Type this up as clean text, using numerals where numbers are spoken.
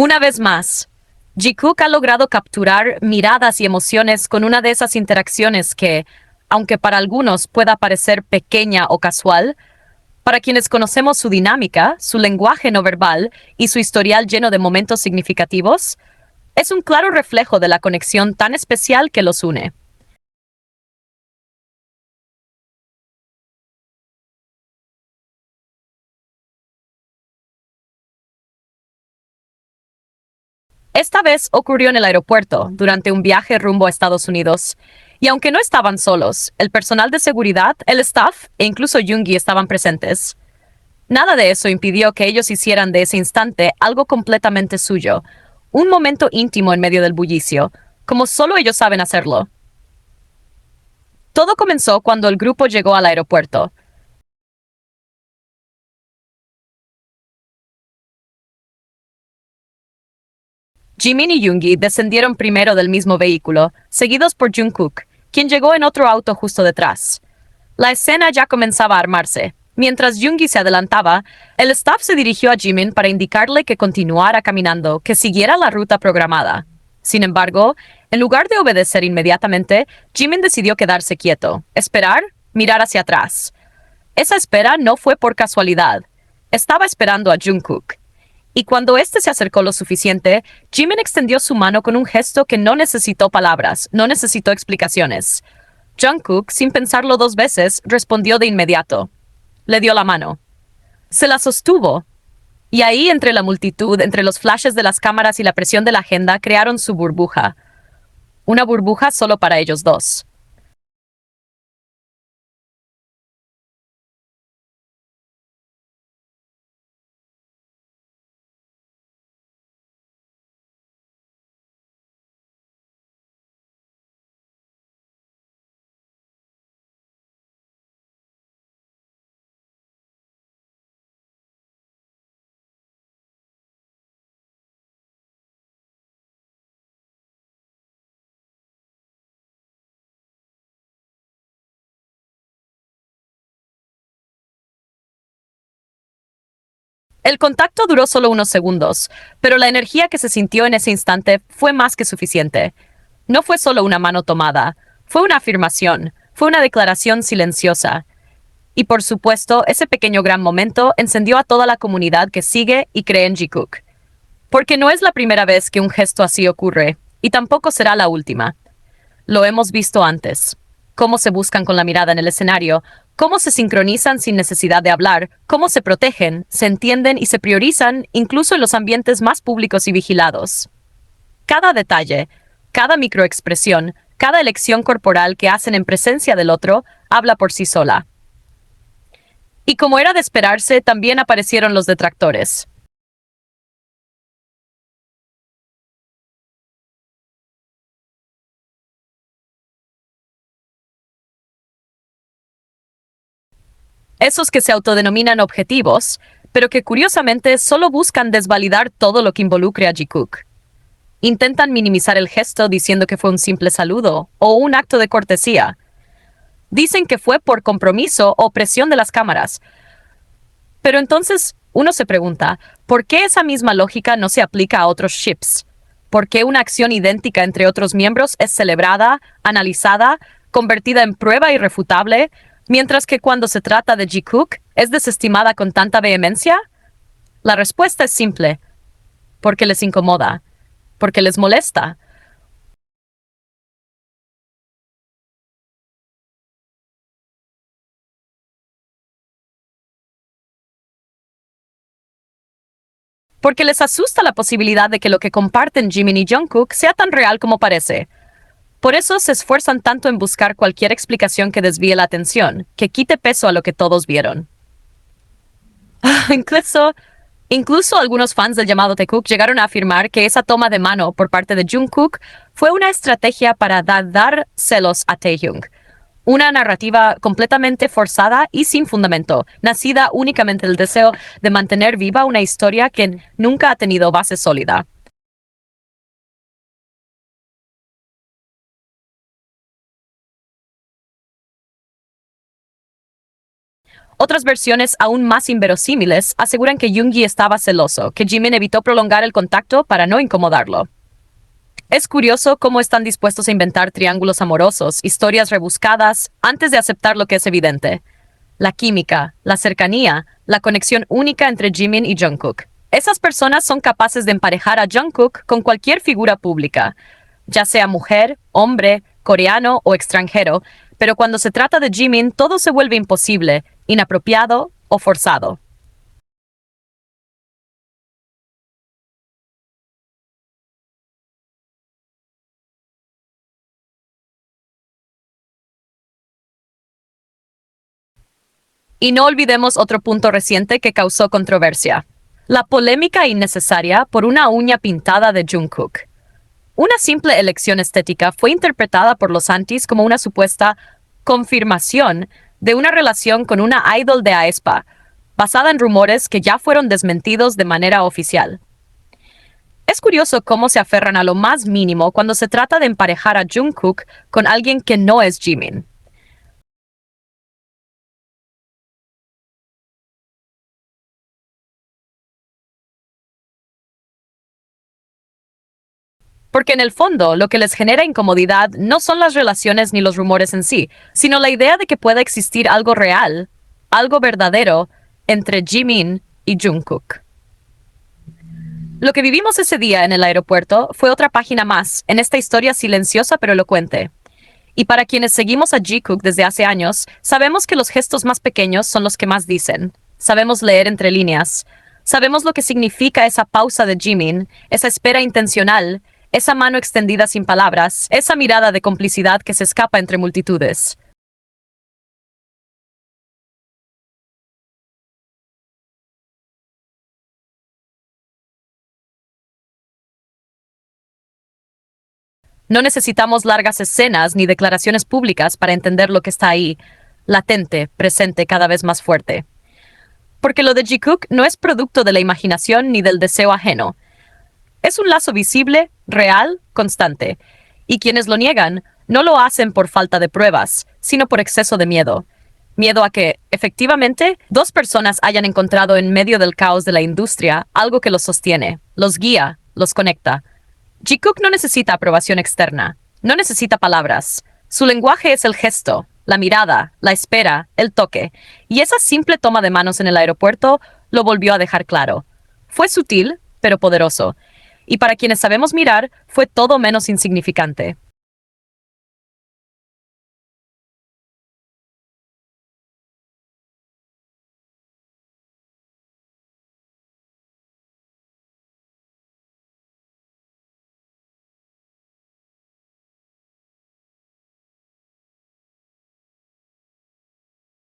Una vez más, Jikook ha logrado capturar miradas y emociones con una de esas interacciones que, aunque para algunos pueda parecer pequeña o casual, para quienes conocemos su dinámica, su lenguaje no verbal y su historial lleno de momentos significativos, es un claro reflejo de la conexión tan especial que los une. Esta vez ocurrió en el aeropuerto, durante un viaje rumbo a Estados Unidos. Y aunque no estaban solos, el personal de seguridad, el staff e incluso Yoongi estaban presentes. Nada de eso impidió que ellos hicieran de ese instante algo completamente suyo, un momento íntimo en medio del bullicio, como solo ellos saben hacerlo. Todo comenzó cuando el grupo llegó al aeropuerto. Jimin y Yoongi descendieron primero del mismo vehículo, seguidos por Jungkook, quien llegó en otro auto justo detrás. La escena ya comenzaba a armarse. Mientras Yoongi se adelantaba, el staff se dirigió a Jimin para indicarle que continuara caminando, que siguiera la ruta programada. Sin embargo, en lugar de obedecer inmediatamente, Jimin decidió quedarse quieto, esperar, mirar hacia atrás. Esa espera no fue por casualidad. Estaba esperando a Jungkook. Y cuando éste se acercó lo suficiente, Jimin extendió su mano con un gesto que no necesitó palabras, no necesitó explicaciones. Jungkook, sin pensarlo dos veces, respondió de inmediato. Le dio la mano. Se la sostuvo. Y ahí, entre la multitud, entre los flashes de las cámaras y la presión de la agenda, crearon su burbuja. Una burbuja solo para ellos dos. El contacto duró solo unos segundos, pero la energía que se sintió en ese instante fue más que suficiente. No fue solo una mano tomada, fue una afirmación, fue una declaración silenciosa. Y por supuesto, ese pequeño gran momento encendió a toda la comunidad que sigue y cree en Jikook. Porque no es la primera vez que un gesto así ocurre, y tampoco será la última. Lo hemos visto antes. Cómo se buscan con la mirada en el escenario, cómo se sincronizan sin necesidad de hablar, cómo se protegen, se entienden y se priorizan incluso en los ambientes más públicos y vigilados. Cada detalle, cada microexpresión, cada elección corporal que hacen en presencia del otro, habla por sí sola. Y como era de esperarse, también aparecieron los detractores. Esos que se autodenominan objetivos, pero que curiosamente solo buscan desvalidar todo lo que involucre a Jikook. Intentan minimizar el gesto diciendo que fue un simple saludo o un acto de cortesía. Dicen que fue por compromiso o presión de las cámaras. Pero entonces uno se pregunta, ¿por qué esa misma lógica no se aplica a otros ships? ¿Por qué una acción idéntica entre otros miembros es celebrada, analizada, convertida en prueba irrefutable, mientras que cuando se trata de Jikook es desestimada con tanta vehemencia? La respuesta es simple, porque les incomoda, porque les molesta. Porque les asusta la posibilidad de que lo que comparten Jimin y Jungkook sea tan real como parece. Por eso se esfuerzan tanto en buscar cualquier explicación que desvíe la atención, que quite peso a lo que todos vieron. Incluso, incluso algunos fans del llamado Taekook llegaron a afirmar que esa toma de mano por parte de Jungkook fue una estrategia para dar celos a Taehyung. Una narrativa completamente forzada y sin fundamento, nacida únicamente del deseo de mantener viva una historia que nunca ha tenido base sólida. Otras versiones aún más inverosímiles aseguran que Yoongi estaba celoso, que Jimin evitó prolongar el contacto para no incomodarlo. Es curioso cómo están dispuestos a inventar triángulos amorosos, historias rebuscadas, antes de aceptar lo que es evidente. La química, la cercanía, la conexión única entre Jimin y Jungkook. Esas personas son capaces de emparejar a Jungkook con cualquier figura pública, ya sea mujer, hombre, coreano o extranjero, pero cuando se trata de Jimin todo se vuelve imposible, inapropiado o forzado. Y no olvidemos otro punto reciente que causó controversia. La polémica innecesaria por una uña pintada de Jungkook. Una simple elección estética fue interpretada por los antis como una supuesta confirmación de una relación con una idol de aespa, basada en rumores que ya fueron desmentidos de manera oficial. Es curioso cómo se aferran a lo más mínimo cuando se trata de emparejar a Jungkook con alguien que no es Jimin. Porque en el fondo lo que les genera incomodidad no son las relaciones ni los rumores en sí, sino la idea de que pueda existir algo real, algo verdadero, entre Jimin y Jungkook. Lo que vivimos ese día en el aeropuerto fue otra página más en esta historia silenciosa pero elocuente. Y para quienes seguimos a Jikook desde hace años, sabemos que los gestos más pequeños son los que más dicen. Sabemos leer entre líneas. Sabemos lo que significa esa pausa de Jimin, esa espera intencional, esa mano extendida sin palabras, esa mirada de complicidad que se escapa entre multitudes. No necesitamos largas escenas ni declaraciones públicas para entender lo que está ahí, latente, presente, cada vez más fuerte. Porque lo de Jikook no es producto de la imaginación ni del deseo ajeno. Es un lazo visible, real, constante. Y quienes lo niegan no lo hacen por falta de pruebas, sino por exceso de miedo. Miedo a que, efectivamente, dos personas hayan encontrado en medio del caos de la industria algo que los sostiene, los guía, los conecta. Jikook no necesita aprobación externa, no necesita palabras. Su lenguaje es el gesto, la mirada, la espera, el toque. Y esa simple toma de manos en el aeropuerto lo volvió a dejar claro. Fue sutil, pero poderoso. Y para quienes sabemos mirar, fue todo menos insignificante.